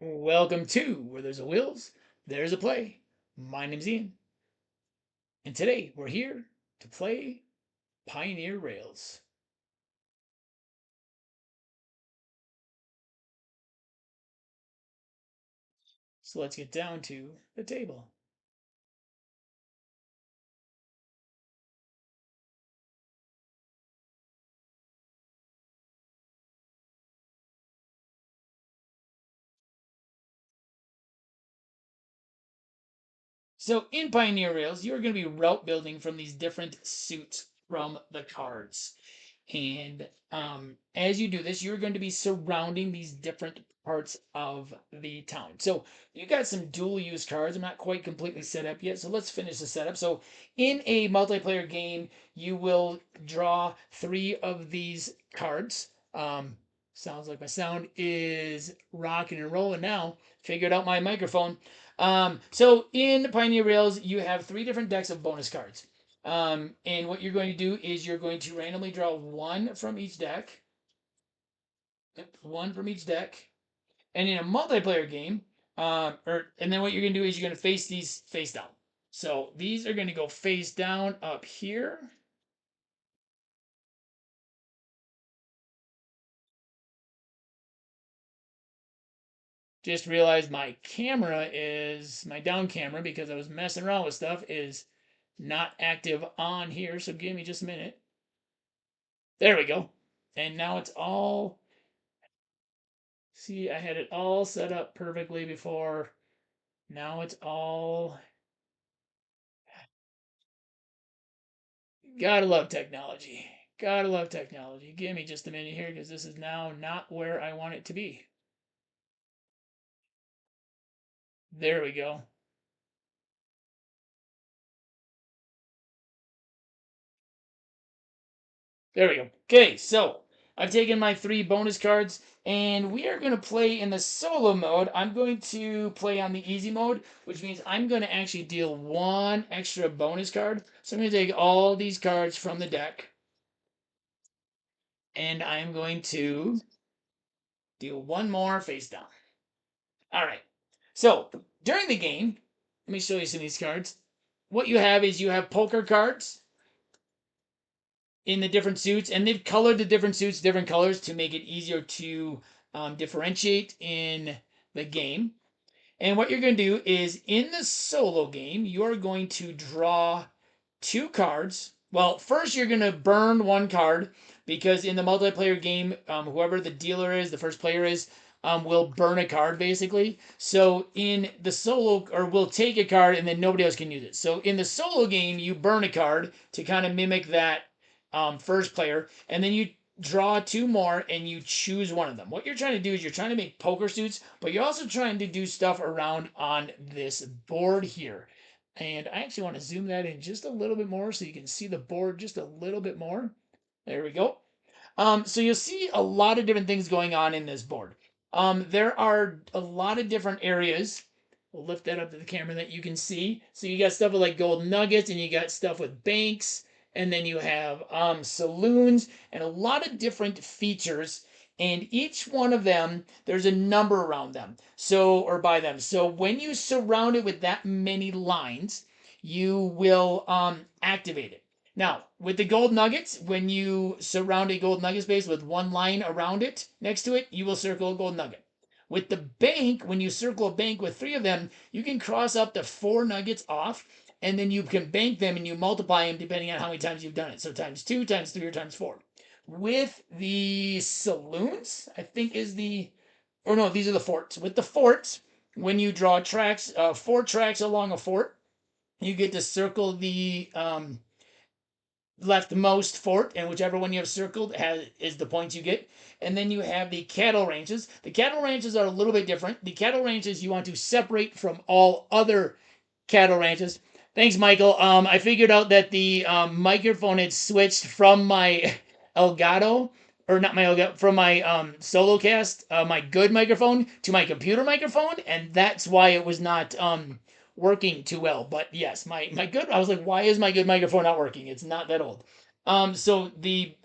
Welcome to Where There's a Wills, There's a Play. My name's Ian, and today we're here to play Pioneer Rails. So let's get down to the table. So in Pioneer Rails, you're going to be route building from these different suits from the cards. And as you do this, you're going to be surrounding these different parts of the town. So you got some dual use cards. I'm not quite completely set up yet, so let's finish the setup. So in a multiplayer game, you will draw 3 of these cards. Sounds like my sound is rocking and rolling now. Figured out my microphone. So in Pioneer Rails, you have 3 different decks of bonus cards. And what you're going to do is you're going to randomly draw 1 from each deck. Yep, 1 from each deck. And in a multiplayer game, and then what you're going to do is you're going to face these face down. So these are going to go face down up here. Just realized my down camera, because I was messing around with stuff, is not active on here. So give me just a minute. There we go. And now it's all, see, I had it all set up perfectly before. Now it's all, gotta love technology. Gotta love technology. Give me just a minute here because this is now not where I want it to be. There we go. There we go. Okay, so I've taken my 3 bonus cards and we are going to play in the solo mode. I'm going to play on the easy mode, which means I'm going to actually deal 1 extra bonus card. So I'm going to take all these cards from the deck and I'm going to deal 1 more face down. All right. So during the game, let me show you some of these cards. What you have is you have poker cards in the different suits, and they've colored the different suits different colors to make it easier to differentiate in the game. And what you're going to do is in the solo game, you're going to draw 2 cards. Well, first you're going to burn 1 card because in the multiplayer game, whoever the dealer is, the first player is, will burn a card basically. So in the solo, or will take a card and then nobody else can use it. So in the solo game, you burn a card to kind of mimic that first player, and then you draw 2 more and you choose one of them. What you're trying to do is you're trying to make poker suits, but you're also trying to do stuff around on this board here. And I actually want to zoom that in just a little bit more so you can see the board just a little bit more. There we go. So you'll see a lot of different things going on in this board. There are a lot of different areas. We'll lift that up to the camera that you can see. So you got stuff with like gold nuggets, and you got stuff with banks, and then you have saloons, and a lot of different features. And each one of them, there's a number around them, so or by them. So when you surround it with that many lines, you will activate it. Now, with the gold nuggets, when you surround a gold nugget space with 1 line around it, next to it, you will circle a gold nugget. With the bank, when you circle a bank with 3 of them, you can cross up to 4 nuggets off, and then you can bank them and you multiply them depending on how many times you've done it. So times 2, times 3, or times 4. With the saloons, I think is the, or no, these are the forts. With the forts, when you draw tracks, 4 tracks along a fort, you get to circle the leftmost fort, and whichever one you have circled is the points you get. And then you have the cattle ranches. The cattle ranches are a little bit different. The cattle ranches you want to separate from all other cattle ranches. Thanks, Michael. I figured out that the microphone had switched from my Elgato, or not my Elgato, from my Solocast, my good microphone, to my computer microphone, and that's why it was not working too well. But yes, my good, I was like, why is my good microphone not working? It's not that old. So the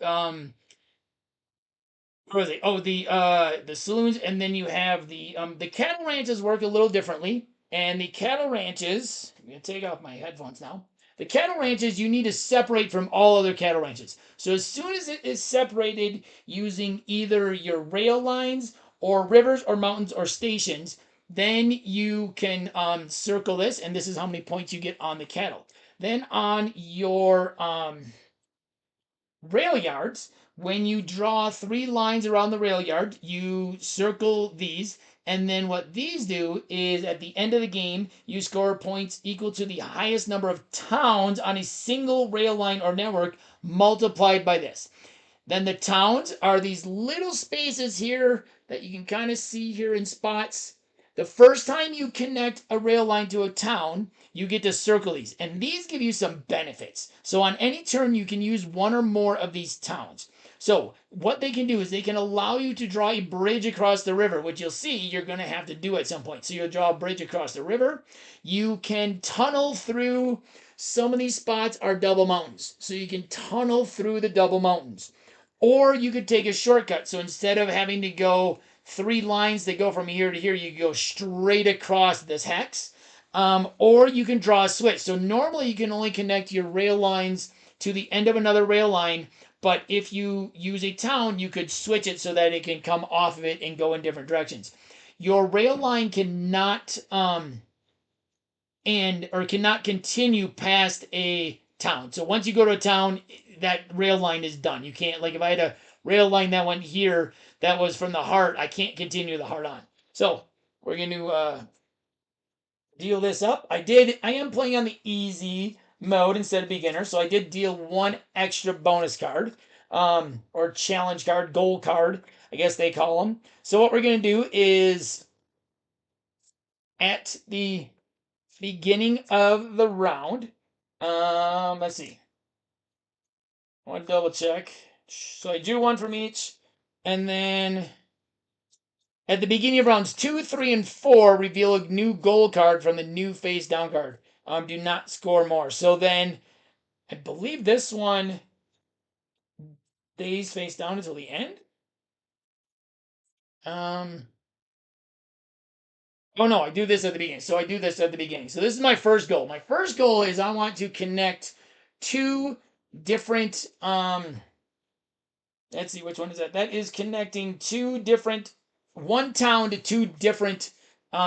What was it? Oh, the saloons, and then you have the cattle ranches work a little differently. And the cattle ranches, I'm gonna take off my headphones now. The cattle ranches you need to separate from all other cattle ranches. So as soon as it is separated using either your rail lines or rivers or mountains or stations, then you can circle this, and this is how many points you get on the cattle. Then on your rail yards, when you draw 3 lines around the rail yard, you circle these. And then what these do is at the end of the game, you score points equal to the highest number of towns on a single rail line or network multiplied by this. Then the towns are these little spaces here that you can kind of see here in spots. The first time you connect a rail line to a town, you get to circle these. And these give you some benefits. So on any turn, you can use one or more of these towns. So what they can do is they can allow you to draw a bridge across the river, which you'll see you're going to have to do at some point. So you'll draw a bridge across the river. You can tunnel through. Some of these spots are double mountains. So you can tunnel through the double mountains. Or you could take a shortcut. So instead of having to go 3 lines that go from here to here, you go straight across this hex. Or you can draw a switch. So normally you can only connect your rail lines to the end of another rail line. But if you use a town, you could switch it so that it can come off of it and go in different directions. Your rail line cannot cannot continue past a town. So once you go to a town, that rail line is done. You can't, like if I had a rail line that went here that was from the heart, I can't continue the heart on. So we're going to deal this up. I am playing on the easy mode instead of beginner, so I did deal 1 extra bonus card, or challenge card, goal card, I guess they call them. So what we're going to do is at the beginning of the round, let's see. I want to double check. So I drew one from each, and then at the beginning of rounds 2, 3, and 4, reveal a new goal card from the new face down card. Do not score more. So then, I believe this one stays face down until the end. Oh no, I do this at the beginning. So I do this at the beginning. So this is my first goal. My first goal is I want to connect 2 different let's see, which one is that? That is connecting 2 different, one town to 2 different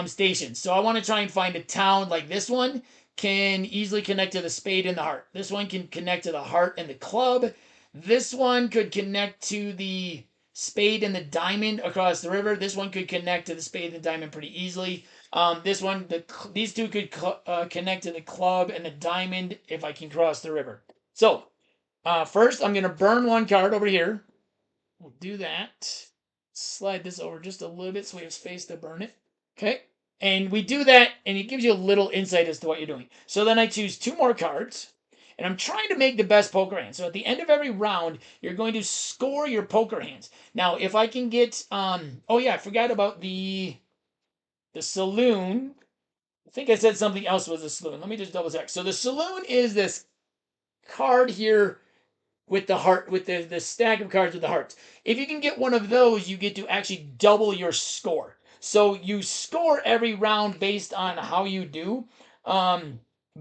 stations. So I want to try and find a town like this one can easily connect to the spade and the heart. This one can connect to the heart and the club. This one could connect to the spade and the diamond across the river. This one could connect to the spade and the diamond pretty easily. These 2 could connect to the club and the diamond if I can cross the river. So first, I'm going to burn 1 card over here. We'll do that. Slide this over just a little bit so we have space to burn it. Okay. And we do that, and it gives you a little insight as to what you're doing. So then I choose 2 more cards, and I'm trying to make the best poker hand. So at the end of every round, you're going to score your poker hands. Now, if I can get, oh yeah, I forgot about the saloon. I think I said something else was the saloon. Let me just double check. So the saloon is this card here with the heart, with the stack of cards with the hearts. If you can get one of those, you get to actually double your score. So you score every round based on how you do,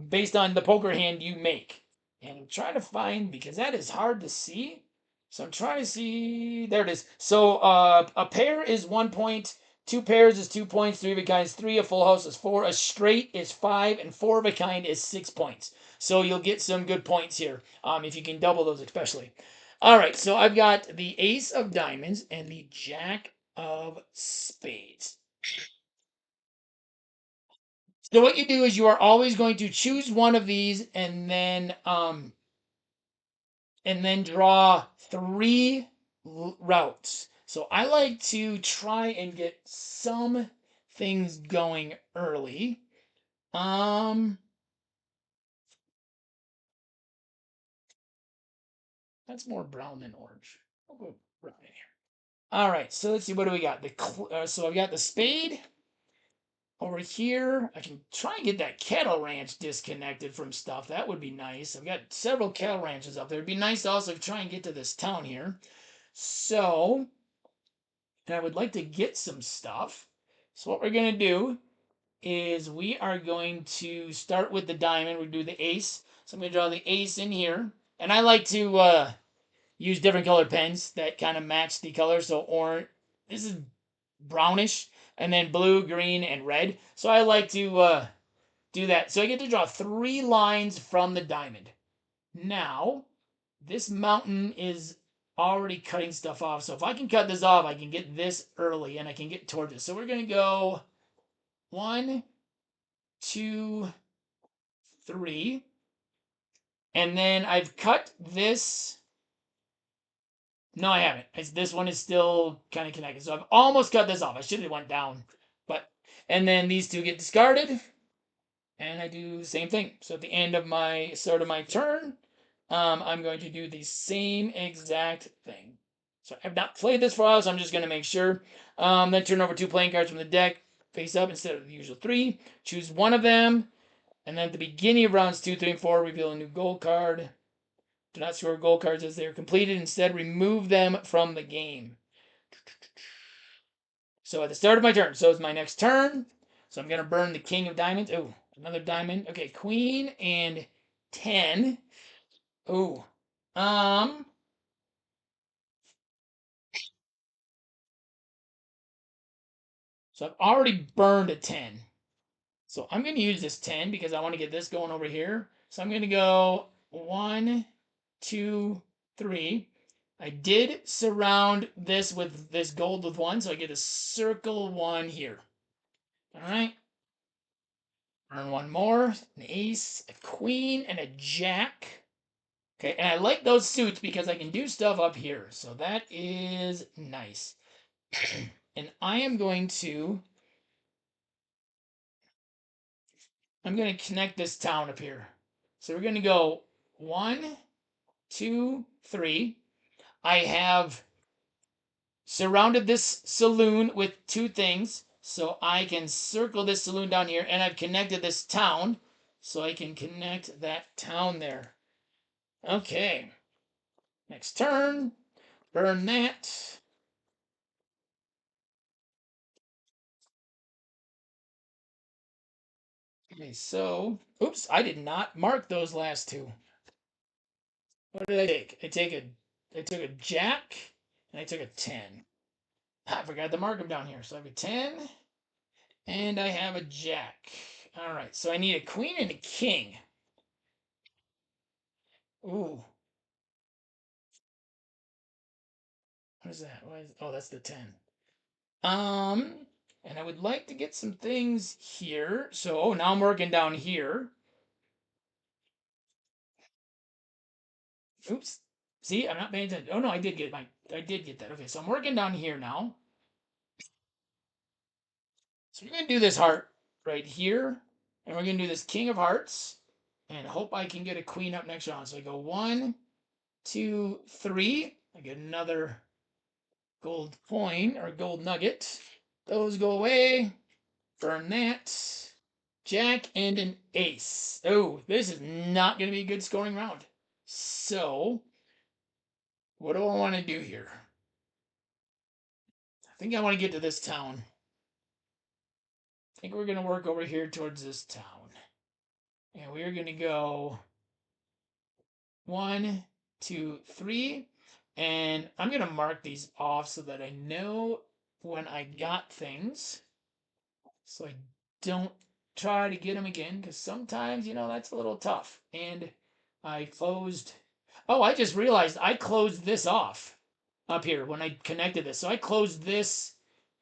based on the poker hand you make. And I'm trying to find, because that is hard to see. So I'm trying to see, there it is. So a pair is 1 point, 2 pairs is 2 points, 3 of a kind is 3, a full house is 4, a straight is 5, and 4 of a kind is 6 points. So you'll get some good points here, if you can double those especially. All right, so I've got the ace of diamonds and the jack of spades. So what you do is you are always going to choose one of these and then draw 3 routes. So I like to try and get some things going early. That's more brown than orange. I'll go brown in here. All right, so let's see, what do we got? So I've got the spade over here. I can try and get that cattle ranch disconnected from stuff. That would be nice. I've got several cattle ranches up there. It'd be nice to also try and get to this town here. So and I would like to get some stuff. So what we're going to do is we are going to start with the diamond. We do the ace. So I'm going to draw the ace in here. And I like to use different colored pens that kind of match the colors. So orange, this is brownish, and then blue, green, and red. So I like to do that. So I get to draw 3 lines from the diamond. Now, this mountain is already cutting stuff off. So if I can cut this off, I can get this early and I can get towards it. So we're going to go 1, 2, 3. And then I've cut this. No, I haven't. This one is still kind of connected. So I've almost cut this off. I should have went down. And then these 2 get discarded. And I do the same thing. So at the end of my start of my turn, I'm going to do the same exact thing. So I've not played this for a while, so I'm just going to make sure. Then turn over 2 playing cards from the deck, face up instead of the usual 3. Choose one of them. And then at the beginning of rounds 2, 3, and 4, reveal a new gold card. Do not score gold cards as they are completed. Instead, remove them from the game. So at the start of my turn, so it's my next turn. So I'm going to burn the king of diamonds. Oh, another diamond. Okay, queen and 10. Oh. So I've already burned a 10. So I'm going to use this 10 because I want to get this going over here. So I'm going to go 1, 2, 3. I did surround this with this gold with 1, so I get a circle 1 here. All right. Earn 1 more. An ace, a queen, and a jack. Okay, and I like those suits because I can do stuff up here. So that is nice. And I'm going to connect this town up here. So we're going to go 1, 2, 3. I have surrounded this saloon with 2 things. So I can circle this saloon down here. And I've connected this town. So I can connect that town there. Okay. Next turn. Burn that. Okay, so, oops, I did not mark those last 2. What did I take? I took a jack, and I took a 10. I forgot to mark them down here. So I have a 10, and I have a jack. All right, so I need a queen and a king. Ooh, what is that? Oh, that's the 10. And I would like to get some things here. So, oh, now I'm working down here. Oops. See, I'm not paying attention. Oh no, I did get that. Okay, so I'm working down here now. So we're gonna do this heart right here, and we're gonna do this king of hearts, and hope I can get a queen up next round. So I go 1, 2, 3. I get another gold coin or gold nugget. Those go away. Burn that. Jack and an ace. Oh, this is not gonna be a good scoring round. So, what do I want to do here? I think I want to get to this town. I think we're gonna work over here towards this town. And we're gonna go 1, 2, 3. And I'm gonna mark these off so that I know when I got things. So I don't try to get them again, because sometimes, that's a little tough. And I closed. Oh, I just realized I closed this off up here when I connected this. So I closed this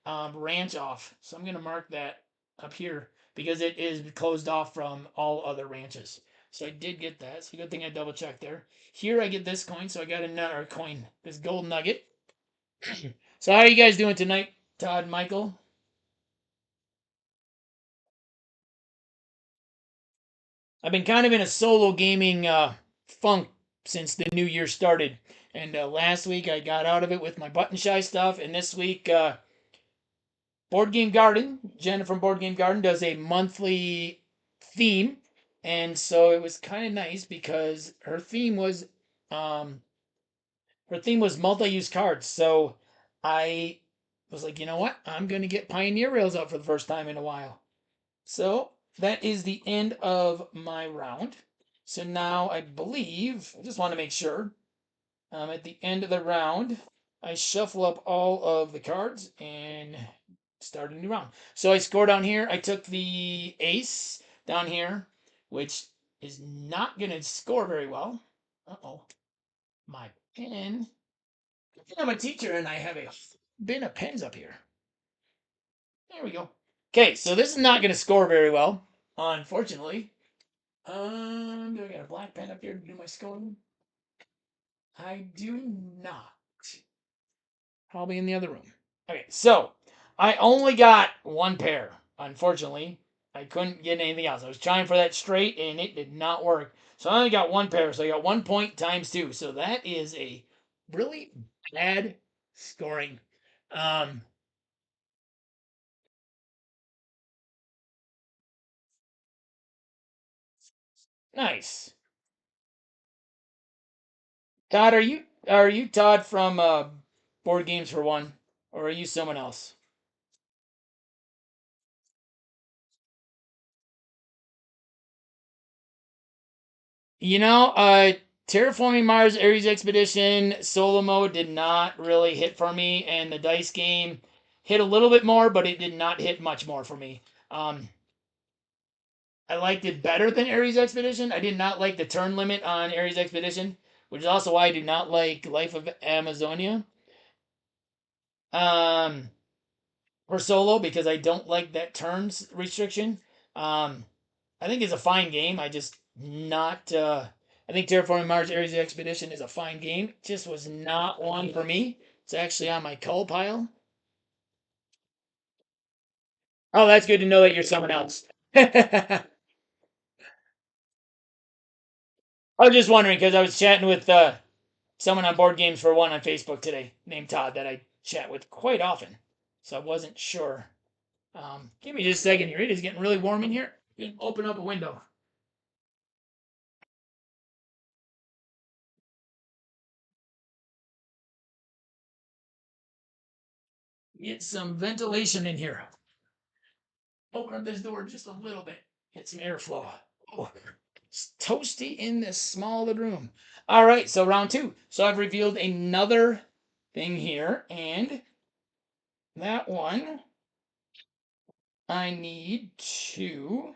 ranch off. So I'm gonna mark that up here because it is closed off from all other ranches. So I did get that. So good thing I double checked there. Here I get this coin, so I got another coin, this gold nugget. So how are you guys doing tonight, Todd and Michael? I've been kind of in a solo gaming funk since the new year started. And last week I got out of it with my button shy stuff, and this week Board Game Garden, Jenna from Board Game Garden does a monthly theme, and so it was kind of nice because um, her theme was multi-use cards. So I was like, you know what? I'm going to get Pioneer Rails out for the first time in a while. So that is the end of my round. So now I believe, I just want to make sure, at the end of the round, I shuffle up all of the cards and start a new round. So I score down here. I took the ace down here, which is not going to score very well. Uh-oh. My pen. I'm a teacher and I have a bin of pens up here. There we go. Okay, so this is not going to score very well, unfortunately. Do I got a black pen up here to do my scoring? I do not. Probably in the other room. Okay, so I only got one pair. Unfortunately, I couldn't get anything else. I was trying for that straight and it did not work. So I only got one pair. So I got 1 point times 2. So that is a really bad scoring. Um, nice. Todd, are you Todd from Board Games for One, or are you someone else? Terraforming Mars Ares Expedition solo mode did not really hit for me, and the dice game hit a little bit more, but it did not hit much more for me. I liked it better than Ares Expedition. I did not like the turn limit on Ares Expedition, which is also why I do not like Life of Amazonia. Um, for solo because I don't like that turns restriction. Um, I think it's a fine game. I just not. I think Terraforming Mars Ares Expedition is a fine game. It just was not one for me. It's actually on my cull pile. Oh, that's good to know that you're someone else. I was just wondering because I was chatting with someone on Board Games for One on Facebook today named Todd that I chat with quite often. So I wasn't sure. Give me just a second here. It is getting really warm in here. Open up a window. Get some ventilation in here. Open up this door just a little bit. Get some airflow. Oh, it's toasty in this small little room. All right, so round two. So I've revealed another thing here, and that one I need to.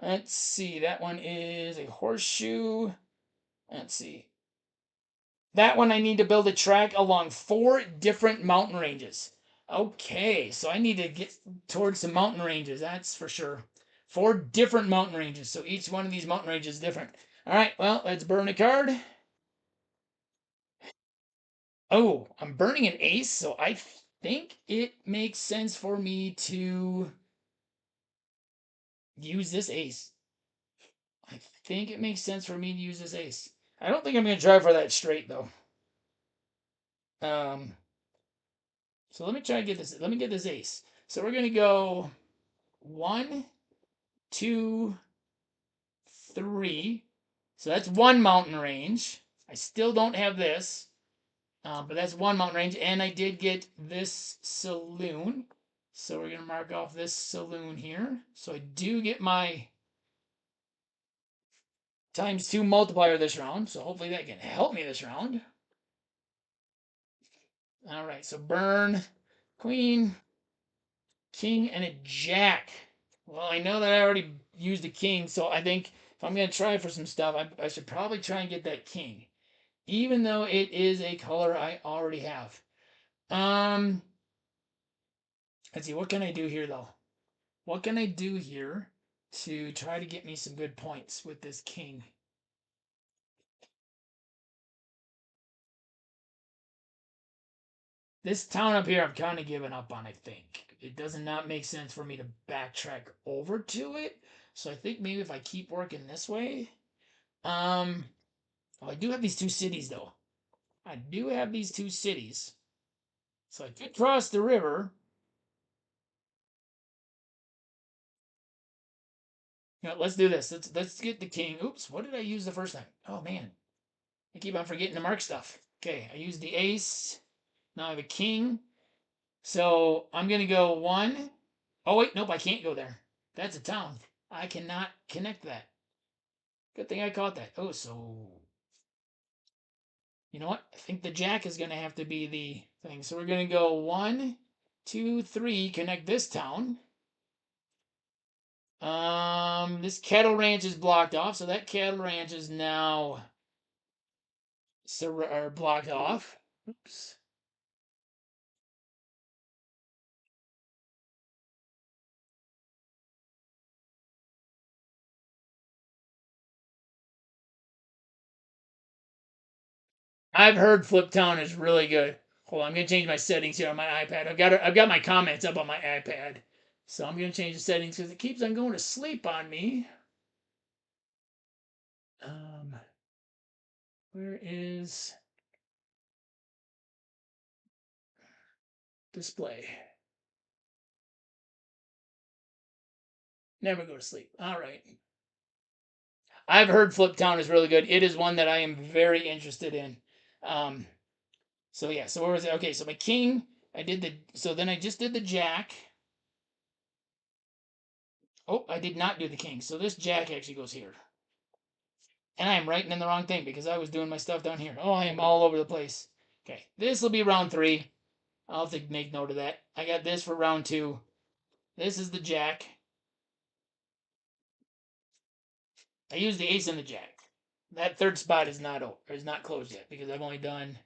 Let's see, that one is a horseshoe. Let's see. That one I need to build a track along 4 different mountain ranges. Okay, so I need to get towards some mountain ranges, that's for sure. 4 different mountain ranges, so each one of these mountain ranges is different. All right, well, let's burn a card. Oh, I'm burning an ace, so I think it makes sense for me to use this ace. I think it makes sense for me to use this ace. I don't think I'm going to try for that straight, though. Um, so let me try to get this. Let me get this ace. So we're going to go 1, 2, 3. So that's one mountain range. I still don't have this, but that's one mountain range. And I did get this saloon. So we're going to mark off this saloon here. So I do get my ×2 multiplier this round. So hopefully that can help me this round. All right, so burn, queen, king, and a jack. Well, I know that I already used a king, so I think if I'm going to try for some stuff, I should probably try and get that king, even though it is a color I already have. Um, let's see, what can I do here, though? What can I do here to try to get me some good points with this king? This town up here, I'm kind of giving up on, I think. It does not make sense for me to backtrack over to it. So I think maybe if I keep working this way. Oh, I do have these 2 cities, though. I do have these 2 cities. So I could cross the river. Let's do this. Let's get the king. Oops, what did I use the first time? Oh, man. I keep on forgetting to mark stuff. Okay, I used the ace. Now I have a king. So I'm gonna go one. Oh wait, nope, I can't go there. That's a town. I cannot connect that. Good thing I caught that. Oh, so you know what? I think the jack is gonna have to be the thing. So we're gonna go one, two, three. Connect this town. This cattle ranch is blocked off, so that cattle ranch is now blocked off. Oops. I've heard Flip Town is really good. Hold on, I'm gonna change my settings here on my iPad. I've got my comments up on my iPad, so I'm gonna change the settings because it keeps on going to sleep on me. Um, where is display? Never go to sleep. All right. I've heard Flip Town is really good. It is one that I am very interested in. Um, so yeah. So where was it? Okay. So my king. I did the. So then I just did the jack. Oh, I did not do the king. So this jack actually goes here. And I am writing in the wrong thing because I was doing my stuff down here. Oh, I am all over the place. Okay, this will be round 3. I'll have to make note of that. I got this for round 2. This is the jack. I used the ace and the jack. That third spot is not closed yet because I've only done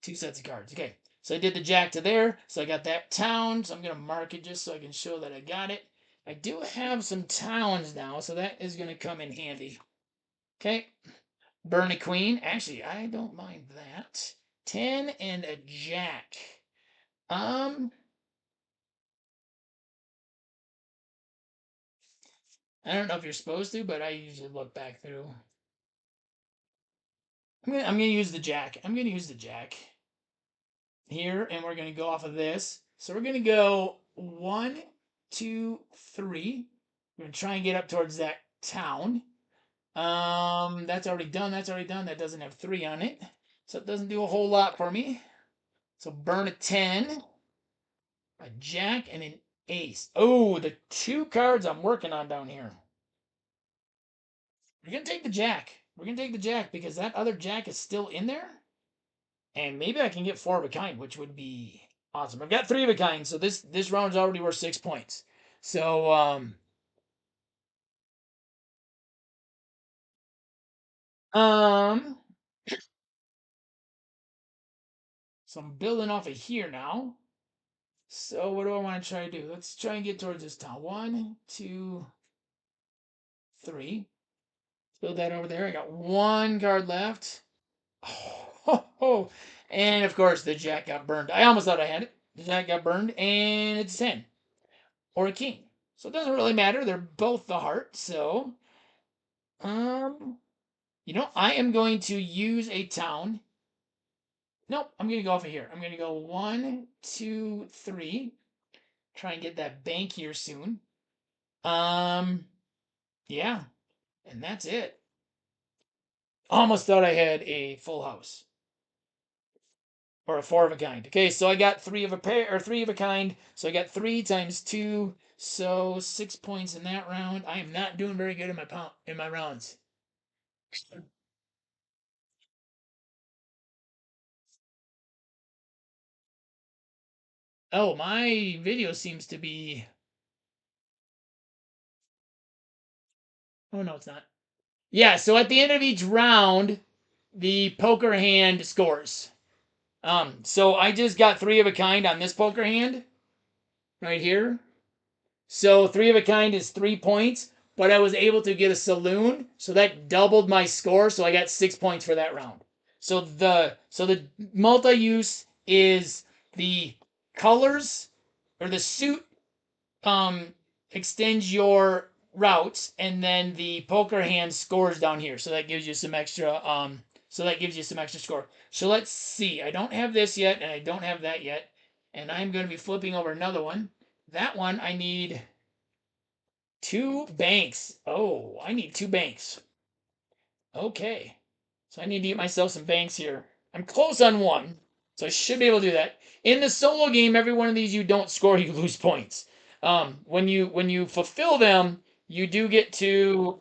2 sets of cards. Okay, so I did the jack to there. So I got that town. So I'm going to mark it just so I can show that I got it. I do have some towns now, so that is going to come in handy. Okay, burn a queen. Actually, I don't mind that. 10 and a jack. Um, I don't know if you're supposed to, but I usually look back through. I'm gonna use the jack. I'm gonna use the jack here, and we're gonna go off of this. So we're gonna go 1, 2, 3. We're gonna try and get up towards that town. That's already done. That's already done. That doesn't have 3 on it, so it doesn't do a whole lot for me. So burn a 10, a jack, and an ace. Oh, the 2 cards I'm working on down here. We're gonna take the jack. We're gonna take the jack because that other jack is still in there. And maybe I can get 4 of a kind, which would be awesome. I've got 3 of a kind, so this round's already worth 6 points. So um so I'm building off of here now. So what do I want to try to do? Let's try and get towards this town. 1, 2, 3. Build that over there. I got 1 card left. Oh, and of course the jack got burned. I almost thought I had it. The jack got burned, and it's 10 or a king. So it doesn't really matter. They're both the heart. So um, I am going to use a town. Nope, I'm gonna go off of here. I'm gonna go 1, 2, 3. Try and get that bank here soon. Um, yeah, and that's it. Almost thought I had a full house. Or a 4 of a kind. Okay, so I got 3 of a pair or 3 of a kind. So I got 3 times 2, so 6 points in that round. I am not doing very good in my rounds. Oh, my video seems to be. Oh no, it's not. Yeah, so at the end of each round, the poker hand scores. So I just got 3 of a kind on this poker hand right here. So 3 of a kind is 3 points, but I was able to get a saloon, so that doubled my score, so I got 6 points for that round. So the multi-use is the colors or the suit extends your routes, and then the poker hand scores down here. So that gives you some extra score. So let's see. I don't have this yet, and I don't have that yet. And I'm going to be flipping over another one. That one I need 2 banks. Oh, I need 2 banks. Okay. So I need to get myself some banks here. I'm close on one. So I should be able to do that. In the solo game, every one of these you don't score, you lose points. When you fulfill them, you do get to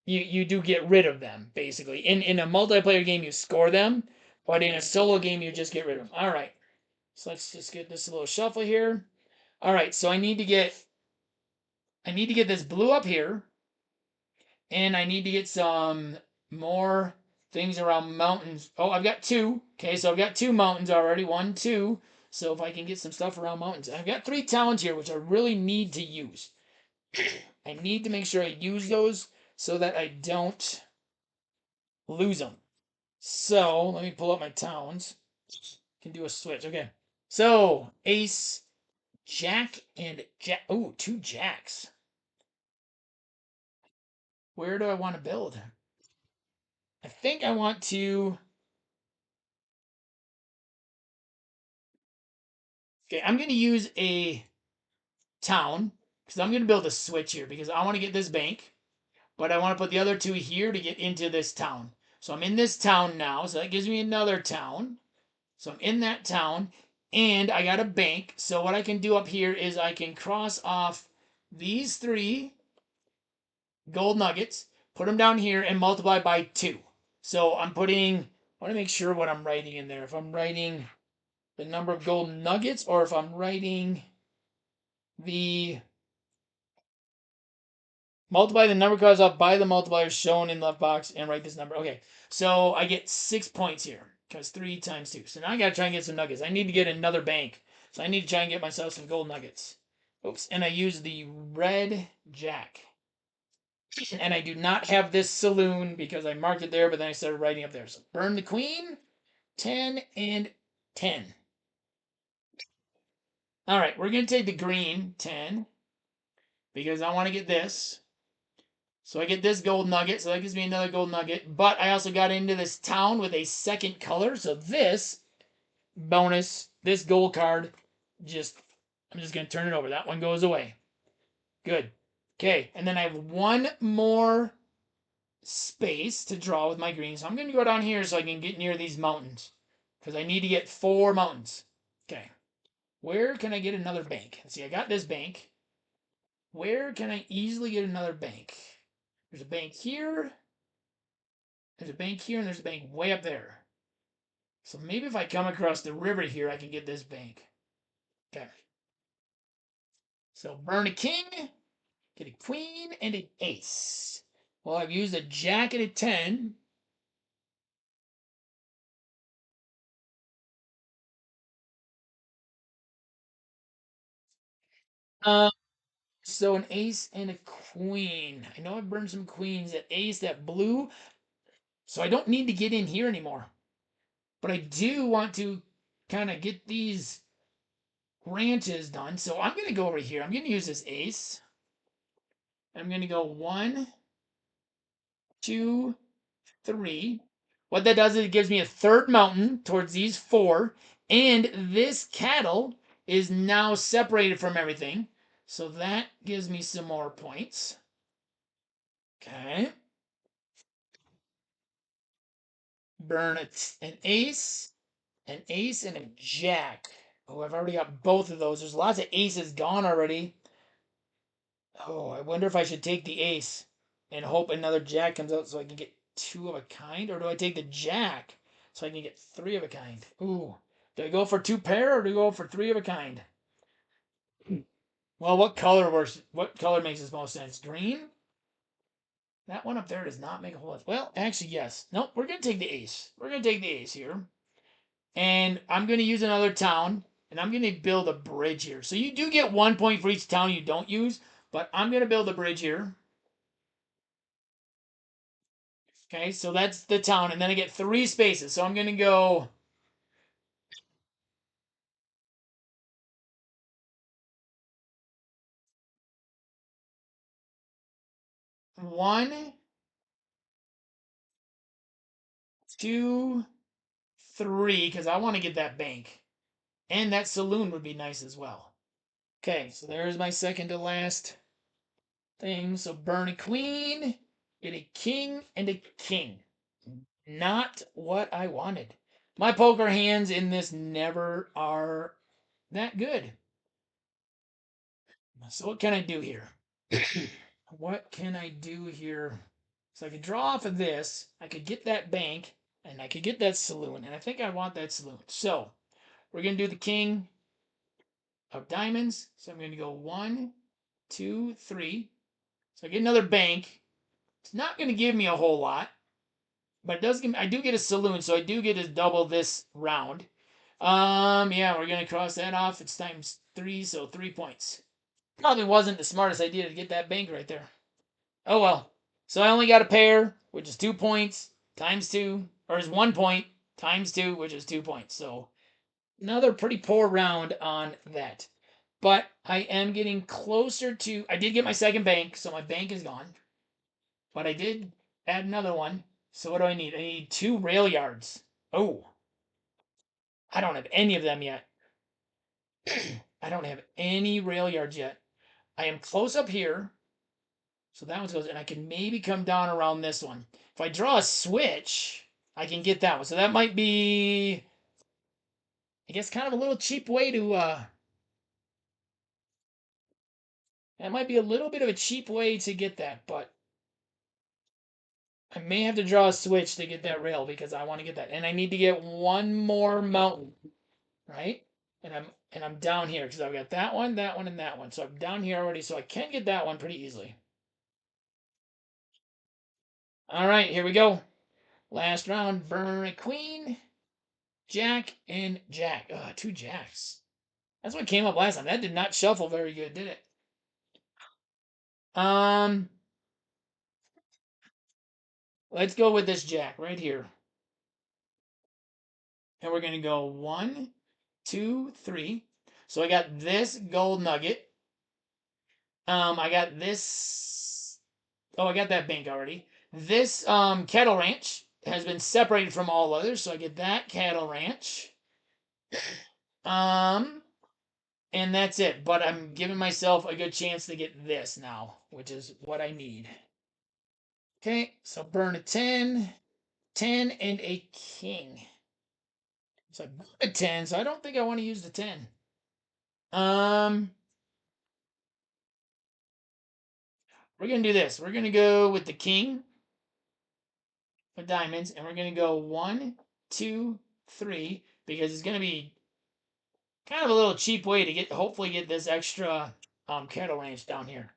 you do get rid of them basically. In a multiplayer game, you score them, but in a solo game, you just get rid of them. All right. So let's just get this a little shuffle here. All right. So I need to get this blue up here, and I need to get some more things around mountains. Oh, I've got two. Okay, so I've got two mountains already. One, two. So if I can get some stuff around mountains. I've got three towns here, which I really need to use. I need to make sure I use those so that I don't lose them. So let me pull up my towns. Can do a switch. Okay. So ace, jack, and jack. Oh, two jacks. Where do I want to build? I think I want to. Okay, I'm going to use a town because I'm going to build a switch here because I want to get this bank, but I want to put the other two here to get into this town. So I'm in this town now, so that gives me another town. So I'm in that town, and I got a bank. So what I can do up here is I can cross off these three gold nuggets, put them down here, and multiply by 2. So I want to make sure what I'm writing in there. If I'm writing the number of gold nuggets or if I'm writing the multiply the number cards off by the multiplier shown in left box and write this number. Okay, so I get 6 points here because 3 times 2. So now I got to try and get some nuggets. I need to get another bank. So I need to try and get myself some gold nuggets. Oops, and I use the red jack. And I do not have this saloon because I marked it there, but then I started writing up there. So burn the queen, 10 and 10. All right, we're going to take the green, 10, because I want to get this. So I get this gold nugget, so that gives me another gold nugget. But I also got into this town with a second color, so this bonus, this gold card, I'm just going to turn it over. That one goes away. Good. Okay, and then I have one more space to draw with my green. So I'm going to go down here so I can get near these mountains. Because I need to get 4 mountains. Okay. Where can I get another bank? Let's see, I got this bank. Where can I easily get another bank? There's a bank here. There's a bank here, and there's a bank way up there. So maybe if I come across the river here, I can get this bank. Okay. So burn a king, get a queen, and an ace. Well, I've used a jack and a 10. So an ace and a queen. I know I've burned some queens. That ace, that blue. So I don't need to get in here anymore. But I do want to kind of get these ranches done. So I'm going to go over here. I'm going to use this ace. I'm going to go 1, 2, 3. What that does is it gives me a third mountain towards these 4. And this cattle is now separated from everything. So that gives me some more points. Okay. Burn an ace, and a jack. Oh, I've already got both of those. There's lots of aces gone already. Oh, I wonder if I should take the ace and hope another jack comes out so I can get 2 of a kind, or do I take the jack so I can get 3 of a kind? Ooh, do I go for 2 pair or do I go for 3 of a kind? Well, what color works? What color makes the most sense? Green? That one up there does not make a whole lot. Well, actually, yes. Nope, we're gonna take the ace. We're gonna take the ace here. And I'm going to use another town, and I'm going to build a bridge here. So you do get 1 point for each town you don't use, but I'm going to build a bridge here. Okay, so that's the town, and then I get 3 spaces. So I'm going to go 1, 2, 3, because I want to get that bank. And that saloon would be nice as well. Okay, so there's my second to last thing. So burn a queen, get a king, and a king. Not what I wanted. My poker hands in this never are that good. So what can I do here? What can I do here? So I could draw off of this. I could get that bank, and I could get that saloon. And I think I want that saloon. So we're going to do the king of diamonds. So I'm going to go 1, 2, 3. So I get another bank. It's not going to give me a whole lot, but it does give me, I do get a saloon, so I do get to double this round. Yeah, we're going to cross that off. It's times 3, so 3 points. Probably wasn't the smartest idea to get that bank right there. Oh well. So I only got a pair, which is 2 points, times 2, or is 1 point, times 2, which is 2 points. So another pretty poor round on that. But I am getting closer to. I did get my second bank, so my bank is gone. But I did add another one. So what do I need? I need 2 rail yards. Oh, I don't have any of them yet. I don't have any rail yards yet. I am close up here. So that one's goes, and I can maybe come down around this one. If I draw a switch, I can get that one. So that might be, I guess, kind of a little cheap way to, that might be a little bit of a cheap way to get that, but I may have to draw a switch to get that rail because I want to get that. And I need to get one more mountain, right? And I'm down here because I've got that one, and that one. So I'm down here already, so I can get that one pretty easily. All right, here we go. Last round, burn a queen, jack, and jack. 2 jacks. That's what came up last time. That did not shuffle very good, did it? Um, let's go with this jack right here. And we're gonna go 1, 2, 3. So I got this gold nugget. I got this. Oh, I got that bank already. This cattle ranch has been separated from all others, so I get that cattle ranch. Um, and that's it. But I'm giving myself a good chance to get this now, which is what I need. Okay, so burn a 10, 10, and a king. So I burned a 10, so I don't think I want to use the 10. Um, we're gonna do this. We're gonna go with the king of diamonds, and we're gonna go 1, 2, 3, because it's gonna be kind of a little cheap way to get, hopefully, get this extra cattle ranch down here.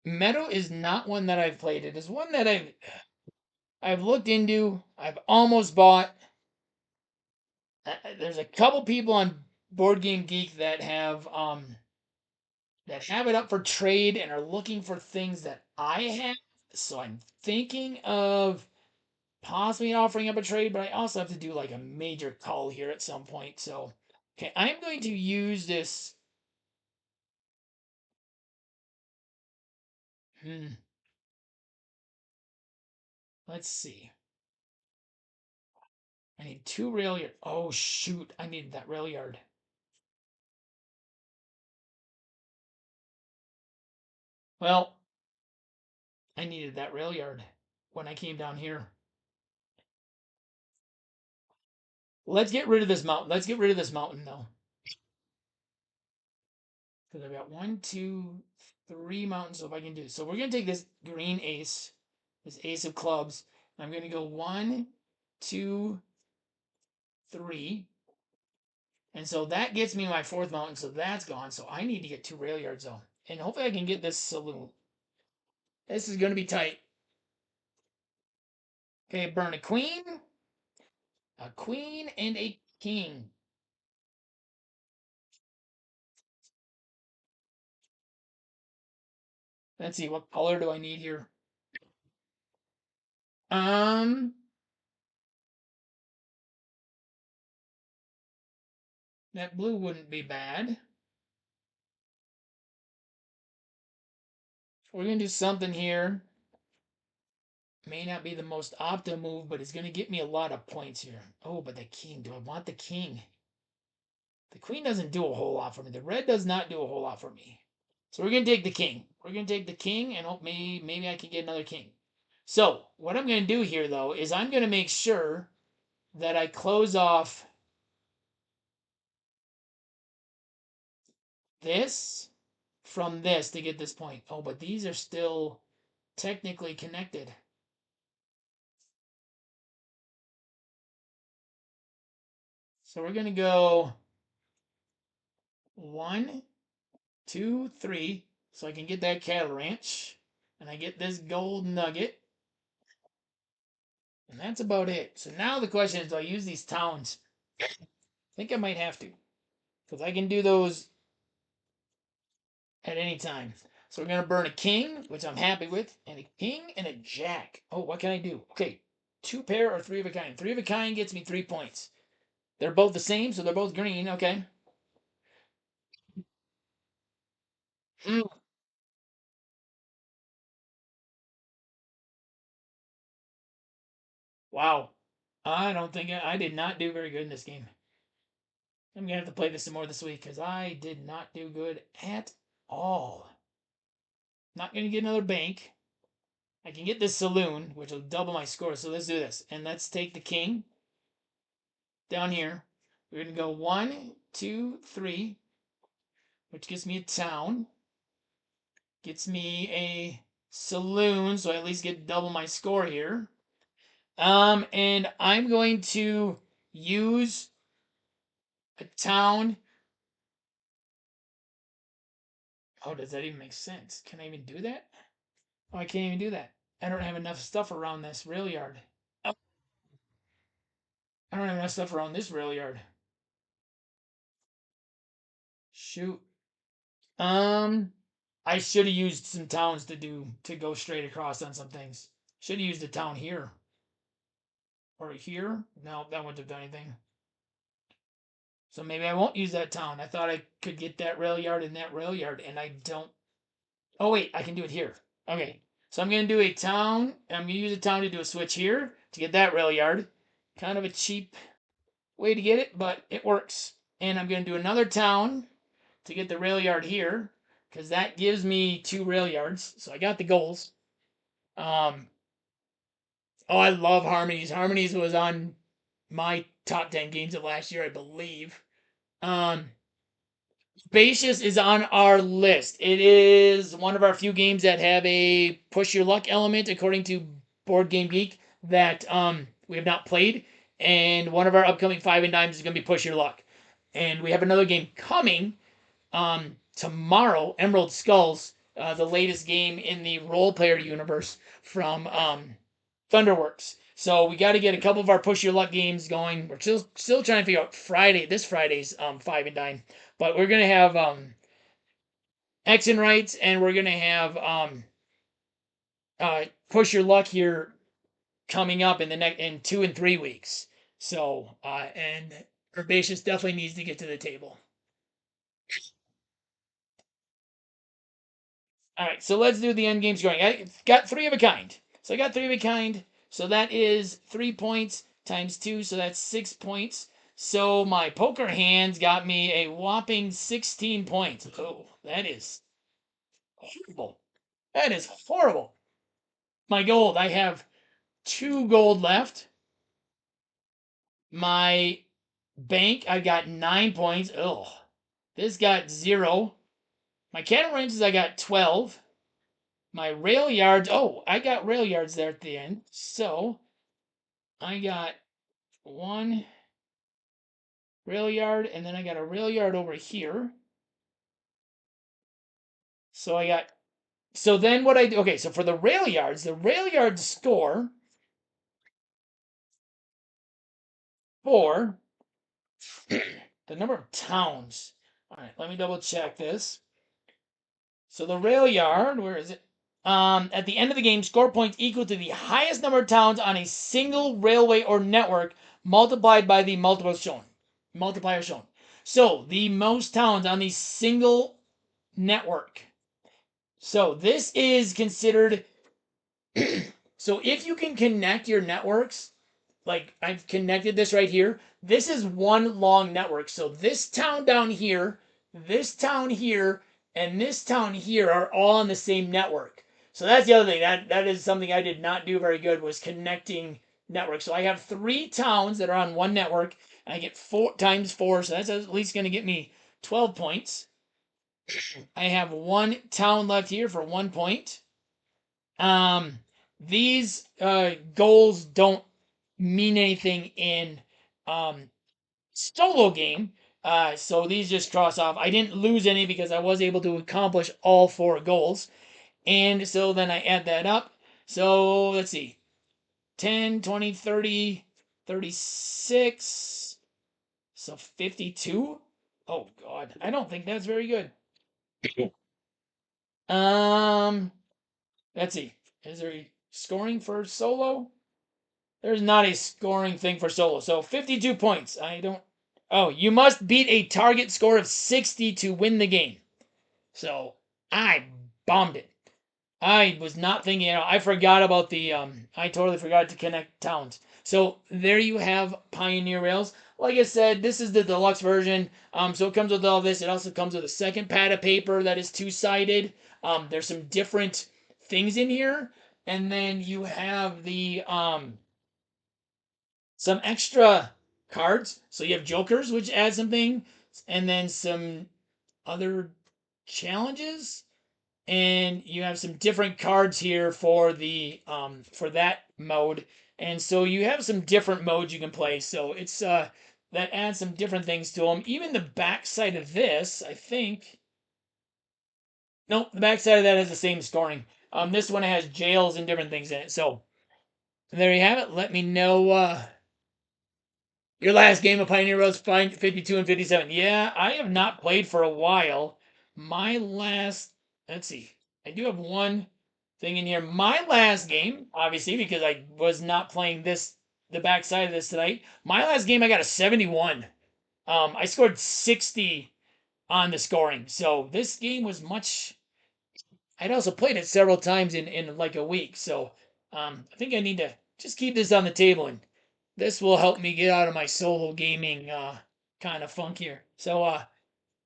Meadow is not one that I've played. It is one that I've looked into. I've almost bought. There's a couple people on Board Game Geek that have it up for trade and are looking for things that I have. So I'm thinking of possibly offering up a trade, but I also have to do like a major call here at some point. So, okay, I'm going to use this. Hmm, let's see. I need 2 rail yard. Oh shoot! I need that rail yard. Well, I needed that rail yard when I came down here. Let's get rid of this mountain. Let's get rid of this mountain though. Because I've got 1, 2, 3 mountains. So if I can do it. So we're going to take this green ace, this ace of clubs. I'm going to go 1, 2, 3. And so that gets me my 4th mountain. So that's gone. So I need to get 2 rail yards though. And hopefully I can get this saloon. This is going to be tight. Okay, burn a queen, and a king. Let's see, what color do I need here? Um, that blue wouldn't be bad. We're gonna do something here. May not be the most optimal move, but it's gonna get me a lot of points here. Oh, but the king. Do I want the king? The queen doesn't do a whole lot for me. The red does not do a whole lot for me. So we're going to take the king. We're going to take the king and hope maybe I can get another king. So what I'm going to do here, though, is I'm going to make sure that I close off this from this to get this point. Oh, but these are still technically connected. So we're going to go 1, 2, 3, so I can get that cattle ranch. And I get this gold nugget. And that's about it. So now the question is, do I use these towns? I think I might have to. Because I can do those at any time. So we're going to burn a king, which I'm happy with, and a king and a jack. Oh, what can I do? Okay, 2 pair or 3 of a kind. 3 of a kind gets me 3 points. They're both the same, so they're both green. Okay. Mm. Wow. I don't think I did not do very good in this game. I'm going to have to play this some more this week because I did not do good at all. Not going to get another bank. I can get this saloon, which will double my score. So let's do this. And let's take the king down here. We're going to go 1, 2, 3, which gives me a town. Gets me a saloon, so I at least get double my score here. And I'm going to use a town. Oh, does that even make sense? Can I even do that? Oh, I can't even do that. I don't have enough stuff around this rail yard. Oh, I don't have enough stuff around this rail yard. Shoot. I should have used some towns to go straight across on some things. Should have used a town here. Or here. No, that wouldn't have done anything. So maybe I won't use that town. I thought I could get that rail yard and that rail yard, and I don't. Oh, wait, I can do it here. Okay. So I'm going to do a town. I'm going to use a town to do a switch here to get that rail yard. Kind of a cheap way to get it, but it works. And I'm going to do another town to get the rail yard here because that gives me 2 rail yards. So I got the goals. Oh, I love Harmonies. Harmonies was on my top 10 games of last year, I believe. Spacious is on our list. It is one of our few games that have a push your luck element, according to Board Game Geek, that we have not played. And one of our upcoming 5 and dimes is going to be push your luck. And we have another game coming tomorrow, Emerald Skulls, the latest game in the role player universe from Thunderworks. So we got to get a couple of our push your luck games going. We're still trying to figure out this Friday's 5 and dime, but we're gonna have X and rights, and we're gonna have push your luck here coming up in 2 and 3 weeks. So and Herbaceous definitely needs to get to the table. All right, so let's do the end game scoring. I got 3 of a kind. So I got 3 of a kind. So that is 3 points times 2, so that's 6 points. So my poker hands got me a whopping 16 points. Oh, that is horrible. That is horrible. My gold, I have 2 gold left. My bank, I got 9 points. Oh, this got 0. My cattle ranches, I got 12. My rail yards, oh, I got rail yards there at the end. So I got 1 rail yard, and then I got a rail yard over here. So I got, so then what I do, okay, so for the rail yards store for the number of towns. All right, let me double check this. So the rail yard, where is it? At the end of the game, score points equal to the highest number of towns on a single railway or network multiplied by the multiplier shown. So the most towns on the single network. So this is considered. So if you can connect your networks like I've connected this right here. This is one long network. So this town down here, this town here, and this town here are all on the same network. So that's the other thing. That is something I did not do very good, was connecting networks. So I have 3 towns that are on one network. And I get 4 times 4, so that's at least going to get me 12 points. I have 1 town left here for 1 point. These goals don't mean anything in solo game. So these just cross off. I didn't lose any because I was able to accomplish all 4 goals. And so then I add that up. So let's see. 10, 20, 30, 36. So 52. Oh God, I don't think that's very good. Um, let's see. Is there a scoring for solo? There's not a scoring thing for solo. So 52 points. I don't. Oh, you must beat a target score of 60 to win the game. So I bombed it. I was not thinking. I forgot about the. I totally forgot to connect towns. So there you have Pioneer Rails. Like I said, this is the deluxe version. So it comes with all this. It also comes with a second pad of paper that is 2-sided. There's some different things in here, and then you have the some extra cards. So you have jokers, which add something, and then some other challenges, and you have some different cards here for the for that mode. And so you have some different modes you can play. So it's that adds some different things to them. Even the back side of this, I think. Nope, the back side of that has the same scoring. This one has jails and different things in it. So there you have it. Let me know your last game of Pioneer Roads, 52 and 57. Yeah, I have not played for a while. My last, let's see, I do have one thing in here. My last game, obviously, because I was not playing this, the backside of this tonight. My last game, I got a 71. I scored 60 on the scoring. So this game was much. I'd also played it several times in like a week. So I think I need to just keep this on the table, and this will help me get out of my solo gaming kind of funk here. So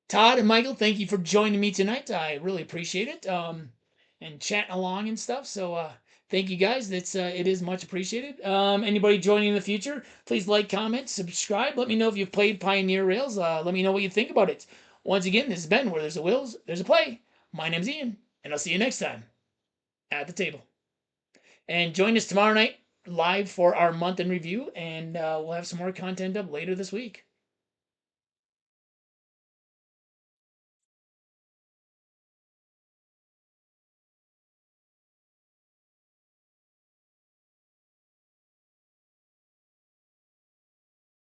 Todd and Michael, thank you for joining me tonight. I really appreciate it. And chatting along and stuff. So thank you guys. It is much appreciated. Anybody joining in the future, please like, comment, subscribe. Let me know if you've played Pioneer Rails. Let me know what you think about it. Once again, this has been Where There's a Wills, There's a Play. My name's Ian, and I'll see you next time at the table. And join us tomorrow night live for our month in review, and we'll have some more content up later this week.